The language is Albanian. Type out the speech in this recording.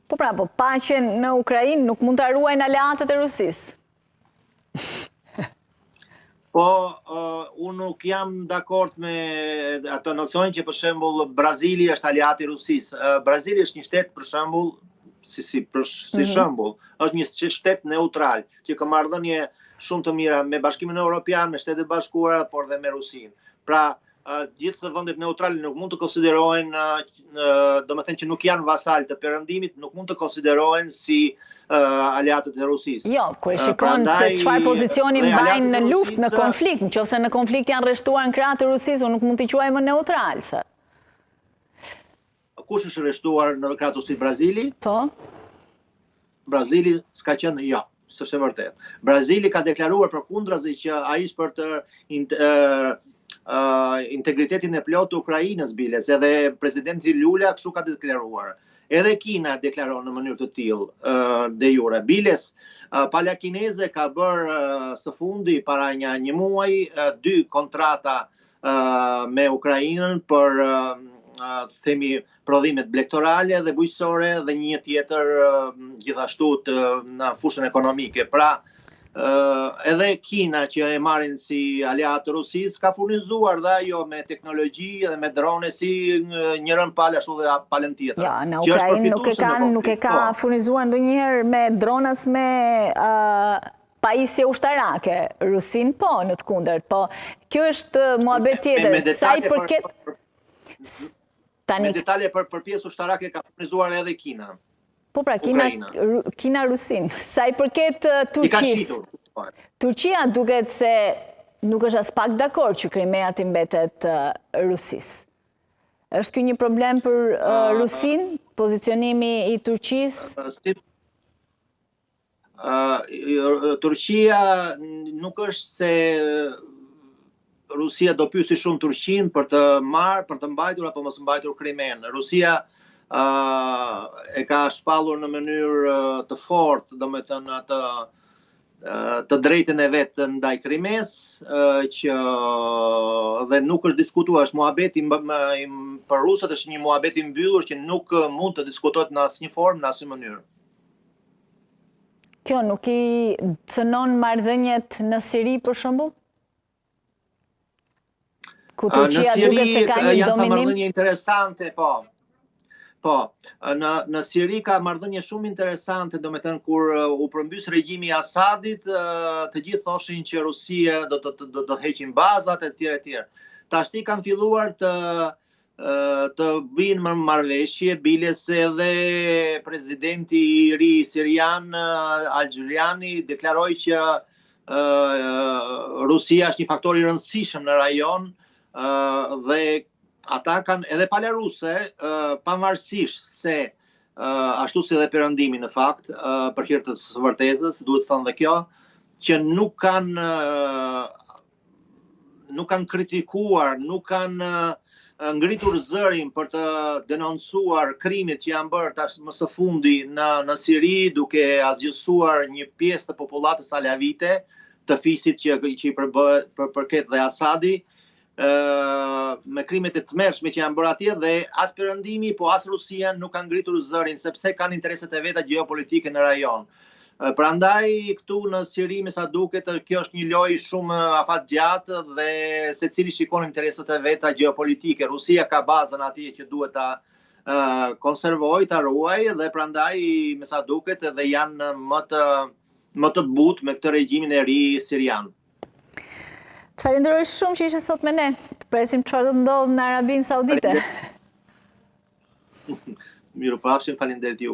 Po pra, po paqen në Ukrainë nuk mund të ruajnë aleatët e Rusisë. Po, unë nuk jam dakord me ato nocionin që për shembull Brazili është aleat i Rusisë. Brazili është një shtet për shembull, si shembull, është një shtet neutral që ka marrëdhënie shumë të mira me Bashkimin Evropian, me Shtetet e Bashkuara, por dhe me Rusinë. Pra, gjithë vendet neutrale nuk mund të konsiderohen, domethënë që nuk janë vasal të Perëndimit, nuk mund të konsiderohen si aleatët e Rusisë. Jo, kur e shikon se çfarë pozicioni mbajnë në luftë, në konflikt, nëse në konflikt janë rreshtuar në krah të Rusisë, nuk mund t'i quajmë neutral, se. Kush është arrestuar në krah të Rusisë? Brazili? Po. Brazili s'ka qenë, jo, s'është e vërtetë. Brazili ka deklaruar përkundrazi që ai është për të integritetin e plotë të Ukrainës biles, edhe presidenti Lula kështu ka deklaruar. Edhe Kina deklaron në mënyrë të tillë de jure. Biles, pala kineze ka bërë së fundi para një muaji 2 kontrata me Ukrainën për themi prodhimet blegtorale dhe bujqësore dhe një tjetër gjithashtu në fushën ekonomike. Pra, edhe Kina që e marrin si aleat të Rusisë ka furnizuar dhe ajo me teknologji dhe me drone si njërën palë ashtu dhe palën tjetër. Ja, në Ukrainë nuk e ka furnizuar ndonjëherë me dronas me pajisje ushtarake. Rusin po, në të kundërt, po kjo është muhabet tjetër. Sa i përket me detalje për pjesë ushtarake ka furnizuar edhe Kina. Po pra, Kina Rusin. Sa i përket Turqisë, Turqia duket se nuk është as pak dakord që Krimea të mbetet Rusisë. Është ky një problem për Rusin, pozicionimi i Turqisë? Turqia nuk është se Rusia do pyesi shumë Turqinë për të marrë, për të mbajtur apo mos mbajtur Krimen. Rusia e ka shpallur në mënyrë të fortë, domethënë të drejtën e vet ndaj Krimes, që dhe nuk është diskutuar, është muhabeti për rusët është një muhabet i mbyllur që nuk mund të diskutohet në asnjë formë, në asnjë mënyrë. Kjo nuk i cënon marrëdhëniet në Siri për shembull? Ku Turqia duket se ka një janë dominim? marrëdhënie interesante, po. Po, në Siri ka marrëdhënie shumë interesante, domethënë kur u përmbys regjimi i Asadit, të gjithë thoshin që Rusia do të heqin bazat e tjera e tjera. Tashti kanë filluar të bëjnë marrëveshje, biles edhe presidenti i ri sirian Al-Giuliani deklaroi që Rusia është një faktor i rëndësishëm në rajon dhe ata kanë edhe pala ruse, pavarësisht se ashtu si dhe Perëndimi në fakt, për hir të së vërtetës, duhet thënë dhe kjo, që nuk kanë kritikuar, nuk kanë ngritur zërin për të denoncuar krimit që janë bërë tash më së fundi në Siri, duke azgjësuar një pjesë të popullatës alavite, të fisit që i përket dhe Asadi, me krimet e tmerrshme që janë bërë atje dhe as Perëndimi, po as Rusia nuk kanë ngritur zërin sepse kanë intereset e veta gjeopolitike në rajon. Prandaj këtu në Siri me sa duket kjo është një lojë shumë afatgjatë dhe secili shikon intereset e veta gjeopolitike. Rusia ka bazën atje që duhet ta konservojë, ta ruajë dhe prandaj me sa duket edhe janë më të butë me këtë regjimin e ri sirian. Të falenderoj shumë që ishe sot me ne. Të presim çfarë do të ndodhë në Arabinë Saudite. Mirupafshim, falenderit juve.